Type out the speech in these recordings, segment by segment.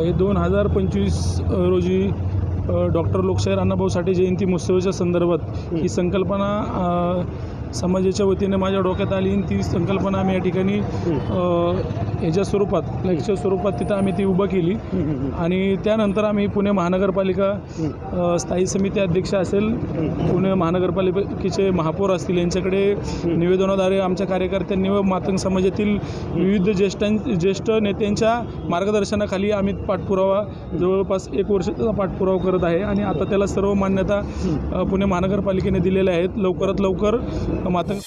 हे 2025 रोजी डॉक्टर लोकशाहीर अण्णाभाऊ साठे जयंती महोत्सवाच्या संदर्भात ही संकल्पना समाजाच्या वतीने माझ्या डोक्यात आली आणि ती संकल्पना आम्ही या ठिकाणी ह्याच्या स्वरूपात लेक्चर स्वरूपात तिथं आम्ही ती उभं केली आणि त्यानंतर आम्ही पुणे महानगरपालिका स्थायी समिती अध्यक्ष असेल, पुणे महानगरपालिकेचे महापौर असतील यांच्याकडे निवेदनाद्वारे आमच्या कार्यकर्त्यांनी व मातंग समाजातील विविध ज्येष्ठ नेत्यांच्या मार्गदर्शनाखाली आम्ही पाठपुरावा जवळपास 1 वर्षाचा पाठपुरावा करत आहे आणि आता त्याला सर्व मान्यता पुणे महानगरपालिकेने दिलेल्या आहेत. लवकरात लवकर मातंग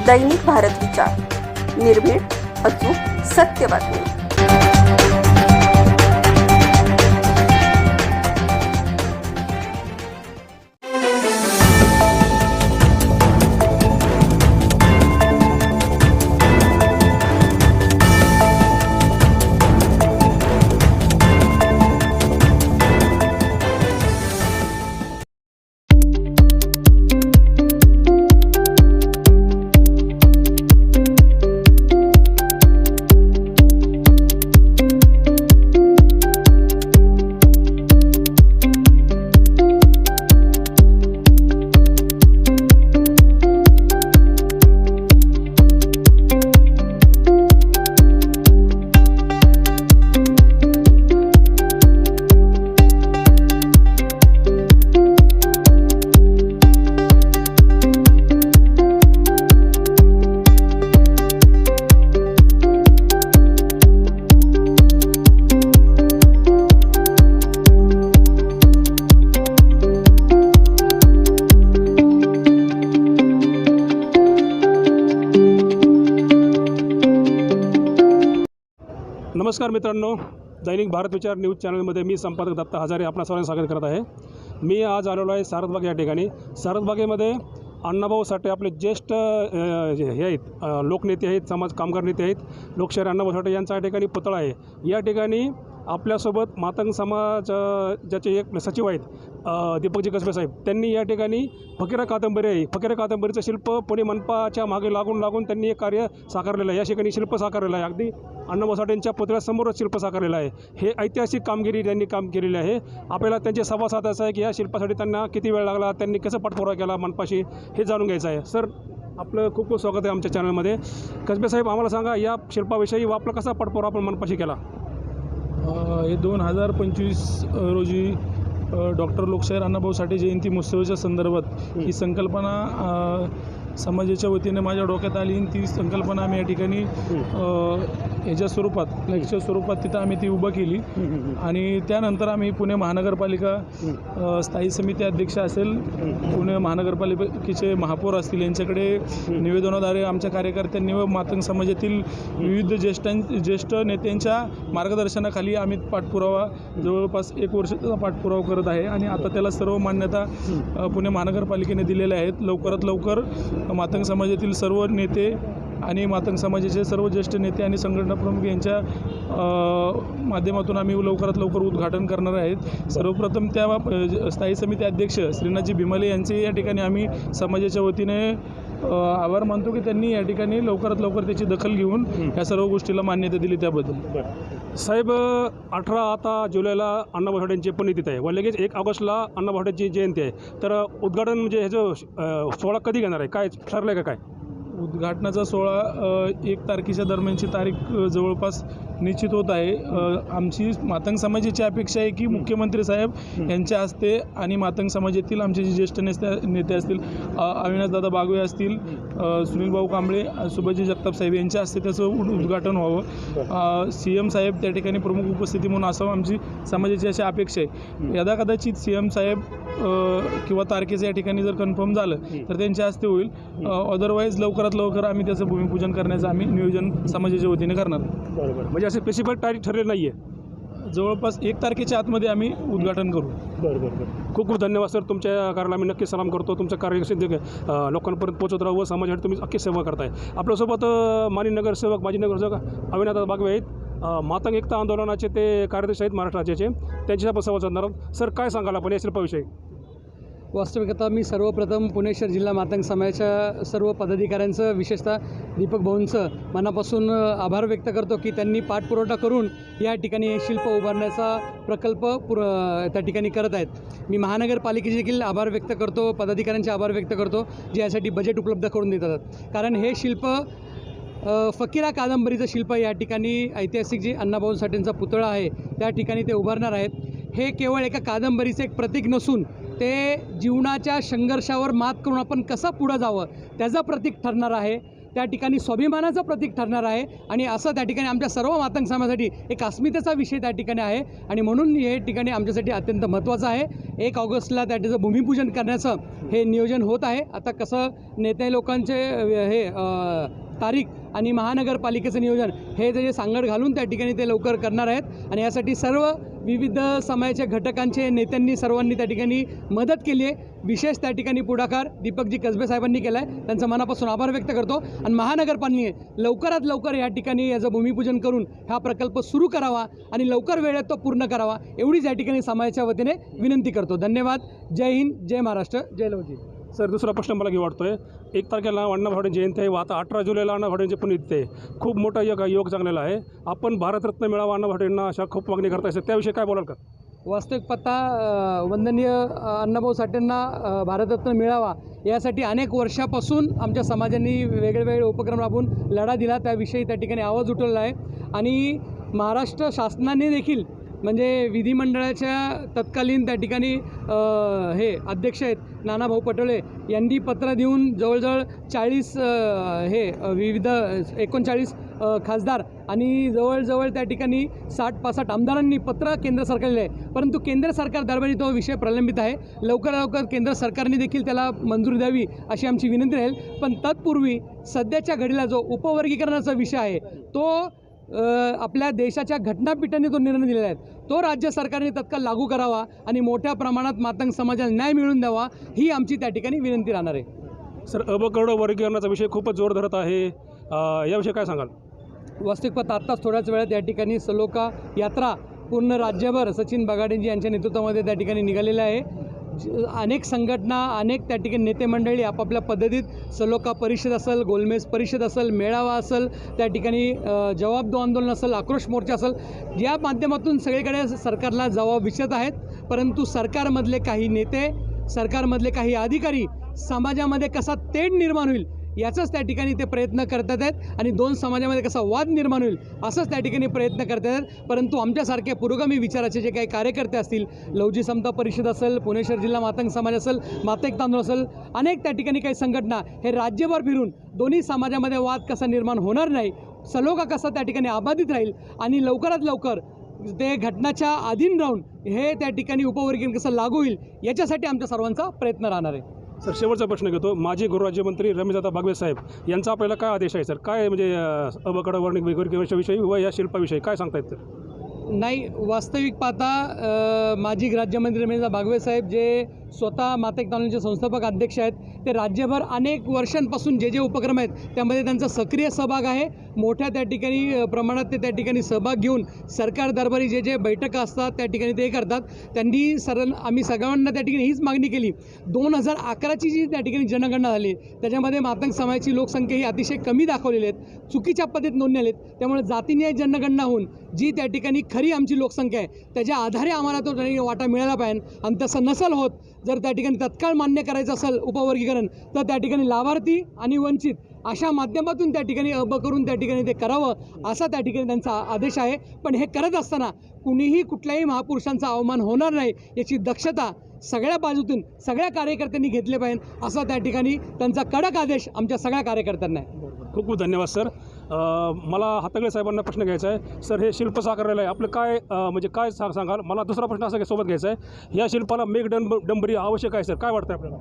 दैनिक भारत विचार, निर्भीड, अचूक, सत्य बातमी. नमस्कार मित्रांनो, दैनिक भारत विचार न्यूज चॅनलमध्ये मी संपादक दत्ता हजारे आपणा सर्वांचं स्वागत करत आहे. मी आज आलेलो आहे सारसबाग या ठिकाणी. सारसबागेमध्ये अण्णाभाऊ साठे आपले ज्येष्ठ हे आहेत, लोकनेते आहेत, समाज कामगार नेते आहेत. लोकशाहीर अण्णाभाऊ साठे यांचा या ठिकाणी पुतळा आहे. या ठिकाणी आपल्यासोबत मातंग समाज ज्याचे एक सचिव आहेत दीपकजी कसबे साहेब, त्यांनी या ठिकाणी फकीरा कादंबरी आहे. फकीरा कादंबरीचं शिल्प पुणे मनपाच्या मागे लागून त्यांनी एक कार्य साकारलेलं आहे. या ठिकाणी शिल्प साकारलेलं आहे. अगदी अण्णाभाऊ साठेंच्या पुतळ्यासमोरच शिल्प साकारलेलं आहे. हे ऐतिहासिक कामगिरी त्यांनी काम केलेली आहे. आपल्याला त्यांचे संवाद साधायचा आहे की या शिल्पासाठी त्यांना किती वेळ लागला, त्यांनी कसं पाठपुरावा केला मनपाशी, हे जाणून घ्यायचं आहे. सर, आपलं खूप खूप स्वागत आहे आमच्या चॅनलमध्ये. कसबे साहेब, आम्हाला सांगा या शिल्पाविषयी आपला कसा पाठपुरावा आपण मनपाशी केला? हे 2025 रोजी डॉक्टर लोकशाहीर अण्णाभाऊ साठे जयंती महोत्सवाच्या संदर्भात ही संकल्पना समाजाच्या वतीने माझ्या डोक्यात आली आणि ती संकल्पना आम्ही या ठिकाणी ह्याच्या स्वरूपात लेक्चर स्वरूपात तिथं आम्ही ती उभं केली आणि त्यानंतर आम्ही पुणे महानगरपालिका स्थायी समिती अध्यक्ष असेल, पुणे महानगरपालिकेचे महापौर असतील यांच्याकडे निवेदनाद्वारे आमच्या कार्यकर्त्यांनी व मातंग समाजातील विविध ज्येष्ठ नेत्यांच्या मार्गदर्शनाखाली आम्ही पाठपुरावा जवळपास 1 वर्षाचा पाठपुरावा करत आहे आणि आता त्याला सर्व मान्यता पुणे महानगरपालिकेने दिलेल्या आहेत. लवकरात लवकर मातंग समाजातील सर्व नेते आणि मातंग समाजाचे सर्व ज्येष्ठ नेते आणि संघटना प्रमुख यांच्या माध्यमातून आम्ही लवकरात लवकर उद्घाटन करणार आहेत. सर्वप्रथम त्या स्थायी समिती अध्यक्ष श्रीनाथजी भीमाले यांचे या ठिकाणी आम्ही समाजाच्या वतीने आभार मानतो की त्यांनी या ठिकाणी लवकरात लवकर त्याची दखल घेऊन या सर्व गोष्टीला मान्यता दिली त्याबद्दल. साहेब, 18 आता जुलैला अण्णाभाऊ साठेंची पुण्यतिथी आहे व लगेच 1 ऑगस्टला अण्णाभाऊ साठेंची जयंती आहे. तर उद्घाटन म्हणजे ह्याचं सोहळा कधी घेणार आहे, काय ठरलं आहे का? काय उद्घाटनाचा सोहळा 1 तारखेच्या दरम्यानची तारीख जवळपास निश्चित होत आहे. आमची मातंग समाजाची अपेक्षा आहे की मुख्यमंत्री साहेब यांच्या हस्ते आणि मातंग समाजातील आमचे जे ज्येष्ठ नेते असतील, अविनाशदादा बागवे असतील, सुनील भाऊ कांबळे, सुभाषजी जगताप साहेब यांच्या हस्ते त्याचं उद्घाटन व्हावं. CM साहेब त्या ठिकाणी प्रमुख उपस्थिती म्हणून असावं आमची समाजाची अशी अपेक्षा आहे. यदा कदाचित CM साहेब किंवा तारखेचं या ठिकाणी जर कन्फर्म झालं तर त्यांच्या हस्ते होईल. अदरवाईज लवकरात लवकर आम्ही त्याचं भूमिपूजन करण्याचं आम्ही नियोजन समाजाच्या वतीने करणार. बरोबर, म्हणजे असं स्पेसिफिक तारीख ठरलेली नाही आहे. जवळपास 1 तारखेच्या आतमध्ये आम्ही उद्घाटन करू. बरं बरं बरं. खूप खूप धन्यवाद सर. तुमच्या कार्याला आम्ही नक्की सलाम करतो. तुमचं कार्य लोकांपर्यंत पोहोचत राहू व समाजासाठी तुम्ही अख्खी सेवा करताय. आपल्यासोबत माजी नगरसेवक अविनाश बागवे आहेत. मातंग एकता आंदोलनाचे ते कार्यदर्शी आहेत महाराष्ट्र राज्याचे. त्यांच्याशी आपण संवाद साधणार आहोत. सर, काय सांगाल आपण या शिल्पाविषयी? वास्तविकता मी सर्वप्रथम पुणे शहर जिल्हा मातंग समाजाच्या सर्व पदाधिकाऱ्यांचं, विशेषतः दीपक भाऊंचं मनापासून आभार व्यक्त करतो की त्यांनी पाठपुरवठा करून या ठिकाणी हे शिल्प उभारण्याचा प्रकल्प त्या ठिकाणी करत आहेत. मी महानगरपालिकेचे देखील आभार व्यक्त करतो, पदाधिकाऱ्यांचे आभार व्यक्त करतो जे यासाठी बजेट उपलब्ध करून देतात. कारण हे शिल्प फकीरा कादंबरीचं शिल्प या ठिकाणी ऐतिहासिक जे अण्णाभाऊ साठेंचा पुतळा आहे त्या ठिकाणी ते उभारणार आहेत. हे केवळ एका कादंबरीचं एक प्रतीक नसून ते जीवनाच्या संघर्षावर मात करून आपण कसं पुढं जावं त्याचं प्रतीक ठरणार आहे. त्या ठिकाणी स्वाभिमानाचं प्रतीक ठरणार आहे. आणि असं त्या ठिकाणी आमच्या सर्व मातंग समाजासाठी एक अस्मितेचा विषय त्या ठिकाणी आहे. आणि म्हणून हे ठिकाणी आमच्यासाठी अत्यंत महत्त्वाचं आहे. 1 ऑगस्टला त्या त्याचं भूमिपूजन करण्याचं हे नियोजन होत आहे. आता कसं नेते लोकांचे हे तारीख आणि महानगरपालिकेचं नियोजन हे जे सांगड घालून त्या ठिकाणी ते लवकर करणार आहेत. आणि यासाठी सर्व विविध समाजाच्या घटकांचे नेत्यांनी सर्वांनी त्या ठिकाणी मदत केली आहे. विशेष त्या ठिकाणी पुढाकार दीपकजी कसबे साहेबांनी केला आहे. त्यांचं मनापासून आभार व्यक्त करतो. आणि महानगरपालिकेने लवकरात लवकर या ठिकाणी याचं भूमिपूजन करून हा प्रकल्प सुरू करावा आणि लवकर वेळेत तो पूर्ण करावा एवढीच या ठिकाणी समाजाच्या वतीने विनंती करतो. धन्यवाद. जय हिंद, जय महाराष्ट्र, जय लवजी. सर, दुसरा प्रश्न मला की वाटतोय, 1 तारखेला अण्णाभाऊ साठे जयंती आहे व आता 18 जुलैला अण्णाभाऊ साठेंची पुण्यतिथी आहे. खूप मोठा योग चांगलेला आहे. आपण भारतरत्न मिळावा अण्णाभाऊ साठेंना अशा खूप मागणी करताय सर, त्याविषयी काय बोलाल का? वास्तविक पत्ता वंदनीय अण्णाभाऊ साठेंना भारतरत्न मिळावा यासाठी अनेक वर्षापासून आमच्या समाजाने वेगवेगळे उपक्रम राबवून लढा दिला. त्याविषयी त्या ठिकाणी आवाज उठवला आहे. आणि महाराष्ट्र शासनाने देखील म्हणजे विधिमंडळाच्या तत्कालीन त्या ठिकाणी हे अध्यक्ष आहेत नानाभाऊ पटोले यांनी पत्र देऊन जवळजवळ 40 विविध 39 खासदार आणि जवळजवळ त्या ठिकाणी 60-65 आमदारांनी पत्र केंद्र सरकारला आहे. परंतु केंद्र सरकार दरबारी तो विषय प्रलंबित आहे. लवकर केंद्र सरकारने देखील त्याला मंजुरी द्यावी अशी आमची विनंती राहील. पण तत्पूर्वी सध्याच्या घडीला जो उपवर्गीकरणाचा विषय आहे तो आपल्या देशाच्या घटनापीठाने तो निर्णय दिलेला आहे. तो राज्य सरकारने तत्काळ लागू करावा आणि मोठ्या प्रमाणात मातंग समाजाला न्याय मिळवून द्यावा ही आमची त्या ठिकाणी विनंती राहणार आहे. सर, अबकड वर्गीकरणाचा विषय खूपच जोर धरत आहे. याविषयी काय सांगाल? वास्तविकता आत्ताच थोड्याच वेळात या ठिकाणी सलोका यात्रा पूर्ण राज्यभर सचिन बगाडेजी यांच्या नेतृत्वामध्ये त्या ठिकाणी निघालेल्या आहे. अनेक संघटना, अनेक त्या ठिकाणी नेते मंडळी आपापल्या पद्धतीत सलोका परिषद असेल, गोलमेज परिषद असेल, मेळावा असेल, त्या ठिकाणी जवाब दो आंदोलन असेल, आक्रोश मोर्चा असेल, या माध्यमातून सगळीकडे सरकारला जबाब विचारत आहेत. परंतु सरकारमधले काही नेते, सरकारमधले काही अधिकारी समाजामध्ये कसा तेढ निर्माण होईल याचाच त्या ठिकाणी ते प्रयत्न करतात आहेत आणि 2 समाजामध्ये कसा वाद निर्माण होईल असंच त्या ठिकाणी प्रयत्न करतात आहेत. परंतु आमच्यासारखे पुरोगामी विचाराचे जे काही कार्यकर्ते असतील, लवजी समता परिषद असेल, पुणे शहर जिल्हा मातंग समाज असेल, मातंग तांदूळ असेल, अनेक त्या ठिकाणी काही संघटना हे राज्यभर फिरून दोन्ही समाजामध्ये वाद कसा निर्माण होणार नाही, सलोखा कसा त्या ठिकाणी अबाधित राहील आणि लवकरात लवकर ते घटनाच्या अधीन राहून हे त्या ठिकाणी उपवर्गीकरण कसं लागू होईल याच्यासाठी आमच्या सर्वांचा प्रयत्न राहणार आहे. सर, शेवटचा प्रश्न घेतो. माजी गृहराज्यमंत्री रमेशदादा बागवे साहेब यांचा आपल्याला काय आदेश आहे सर? काय म्हणजे अबकड वर्गीकरणाविषयी व या शिल्पाविषयी काय सांगतायत सर? नाही, वास्तविक पाहता माजी राज्यमंत्री रमेशदादा बागवे साहेब जे स्वतः मातंग तांदूळचे संस्थापक अध्यक्ष आहेत, ते राज्यभर अनेक वर्षांपासून जे उपक्रम आहेत त्यामध्ये त्यांचा सक्रिय सहभाग आहे. मोठ्या त्या ठिकाणी प्रमाणात ते त्या ठिकाणी सहभाग घेऊन सरकार दरबारी जे बैठका असतात त्या ठिकाणी ते करतात. त्यांनी आम्ही सगळ्यांना त्या ठिकाणी हीच मागणी केली. 2011ची जी त्या ठिकाणी जनगणना झाली त्याच्यामध्ये मातंग समाजाची लोकसंख्या ही अतिशय कमी दाखवलेली आहेत, चुकीच्या पद्धतीत नोंदणी आहेत. त्यामुळे जातीनिहाय जनगणना होऊन जी त्या ठिकाणी खरी आमची लोकसंख्या आहे त्याच्या आधारे आम्हाला तो वाटा मिळाला पाहिजे. आणि तसं नसेल होत, जर त्या ठिकाणी तत्काळ मान्य करायचं असेल उपवर्गीकरण तर त्या ठिकाणी लाभार्थी आणि वंचित अशा माध्यमातून त्या ठिकाणी करून त्या ठिकाणी ते करावं असा त्या ठिकाणी त्यांचा आदेश आहे. पण हे करत असताना कुणीही कुठल्याही महापुरुषांचा अवमान होणार नाही याची दक्षता सगळ्या बाजूतून सगळ्या कार्यकर्त्यांनी घेतले पाहिजे असा त्या ठिकाणी त्यांचा कडक आदेश आमच्या सगळ्या कार्यकर्त्यांना आहे. खूप खूप धन्यवाद सर. मला हातगळे साहेबांना प्रश्न घ्यायचा आहे. सर, हे शिल्प साकारलेलं आहे, आपलं काय म्हणजे काय सांगाल? मला दुसरा प्रश्न असा सोबत घ्यायचा आहे, या शिल्पाला मेघडंबरी आवश्यक आहे सर, काय वाटतं आपल्याला?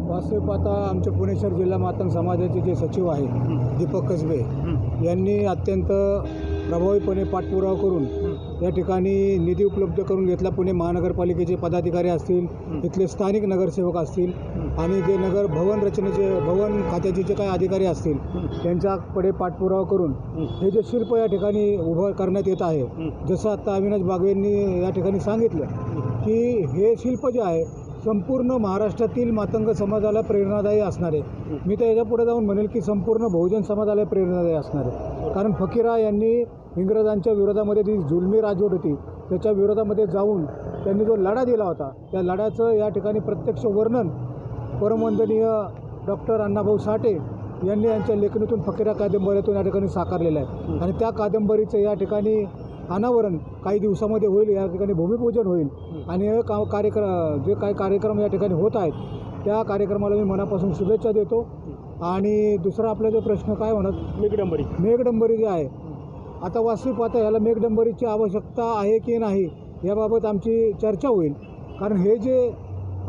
वास्तविक आता आमच्या पुणे शहर जिल्हा मातंग समाजाचे जे सचिव आहे दीपक कसबे यांनी अत्यंत प्रभावीपणे पाठपुरावा करून या ठिकाणी निधी उपलब्ध करून घेतला. पुणे महानगरपालिकेचे पदाधिकारी असतील, इथले स्थानिक नगरसेवक असतील आणि जे भवन रचनेचे भवन खात्याचे जे काही अधिकारी असतील त्यांच्याकडे पाठपुरावा करून हे जे शिल्प या ठिकाणी उभं करण्यात येत आहे, जसं आत्ता अविनाश बागवेंनी या ठिकाणी सांगितलं की हे शिल्प जे आहे संपूर्ण महाराष्ट्रातील मातंग समाजाला प्रेरणादायी असणार आहे. मी तर याच्या पुढे जाऊन म्हणेल की संपूर्ण बहुजन समाजाला प्रेरणादायी असणार आहे. कारण फकीरा यांनी इंग्रजांच्या विरोधामध्ये जी जुलमी राजवट होती त्याच्या विरोधामध्ये जाऊन त्यांनी जो लढा दिला होता, त्या लढ्याचं या ठिकाणी प्रत्यक्ष वर्णन परमवंदनीय डॉक्टर अण्णाभाऊ साठे यांनी यांच्या लेखणीतून फकीरा कादंबरीतून या ठिकाणी साकारलेलं आहे. आणि त्या कादंबरीचं या ठिकाणी अनावरण काही दिवसामध्ये होईल. या ठिकाणी भूमिपूजन होईल आणि हे जे काही कार्यक्रम या ठिकाणी होत आहेत त्या कार्यक्रमाला मी मनापासून शुभेच्छा देतो. आणि दुसरा आपला जो प्रश्न काय होणार, मेघडंबरी जे आहे, आता वास्तविक पाहता ह्याला मेघडंबरीची आवश्यकता आहे की नाही याबाबत आमची चर्चा होईल. कारण हे जे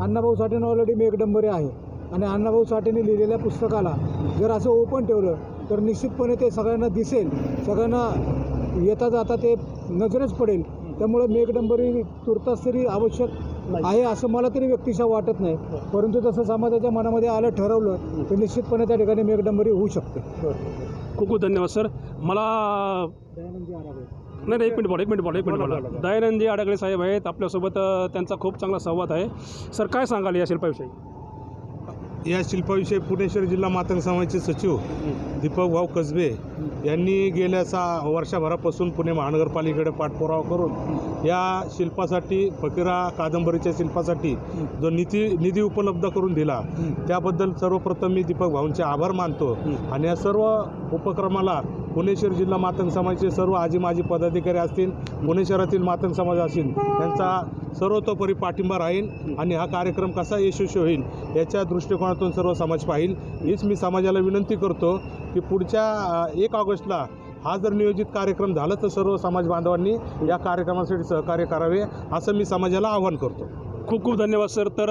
अण्णाभाऊ साठेंना ऑलरेडी मेघडंबरी आहे आणि अण्णाभाऊ साठेंनी लिहिलेल्या पुस्तकाला जर असं ओपन ठेवलं तर निश्चितपणे ते सगळ्यांना दिसेल, सगळ्यांना येता जाता ते नजरेच पडेल. त्यामुळे मेघडंबरी तुर्तास तरी आवश्यक आहे असं मला तरी व्यक्तिशः वाटत नाही. परंतु जसं समाजाच्या मनामध्ये आलं ठरवलं तर निश्चितपणे त्या ठिकाणी मेघडंबरी होऊ शकते. खूप खूप धन्यवाद सर. मला नाही एक मिनिट बोला. दयानंदजी आडागळे साहेब आहेत आपल्यासोबत, त्यांचा खूप चांगला संवाद आहे. सर काय सांगाल या शिल्पाविषयी? या शिल्पाविषयी पुणे शहर जिल्हा मातंग समाजाचे सचिव दीपक भाऊ कसबे यांनी गेल्या वर्षभरापासून पुणे महानगरपालिकेकडे पाठपुरावा करून या शिल्पासाठी, फकीरा कादंबरीच्या शिल्पासाठी जो निधी उपलब्ध करून दिला त्याबद्दल सर्वप्रथम मी दीपक भाऊंचे आभार मानतो. आणि या सर्व उपक्रमाला पुणे शहर जिल्हा मातंग समाजाचे सर्व आजी माजी पदाधिकारी असतील, पुणे शहरातील मातंग समाज असतील, त्यांचा सर्वतोपरी पाठिंबा राहील आणि हा कार्यक्रम कसा यशस्वी होईल याच्या दृष्टिकोनातून सर्व समाज पाहिल. हीच मी समाजाला विनंती करतो की पुढच्या 1 ऑगस्टला हा जर नियोजित कार्यक्रम झाला तर सर्व समाज बांधवांनी या कार्यक्रमासाठी सहकार्य करावे असं मी समाजाला आवाहन करतो. खूप खूप धन्यवाद सर. तर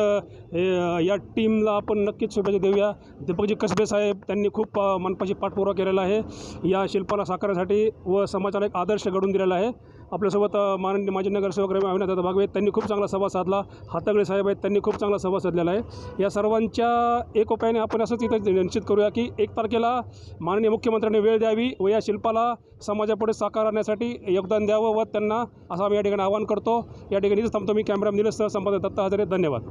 या टीमला आपण नक्कीच शुभेच्छा देऊया. दीपकजी कसबे साहेब त्यांनी खूप मनपाची पाठपुरावा केलेला आहे या शिल्पाला साकारण्यासाठी व समाजाला एक आदर्श घडवून दिलेला आहे. आपल्यासोबत माननीय माजी नगरसेवक अविनाश बागवे त्यांनी खूप चांगला संवाद साधला. हातागळे साहेब आहेत त्यांनी खूप चांगला संवाद साधलेला आहे. या सर्वांच्या एकोप्याने आपण असंच इथं निश्चित करूया की 1 तारखेला माननीय मुख्यमंत्र्यांनी वेळ द्यावी व या शिल्पाला समाजापुढे साकार आणण्यासाठी योगदान द्यावं व त्यांना असं आम्ही या ठिकाणी आवाहन करतो. या ठिकाणी थांबतो. मी कॅमेरा निलेश सह संपादक दत्ता हजारे. धन्यवाद.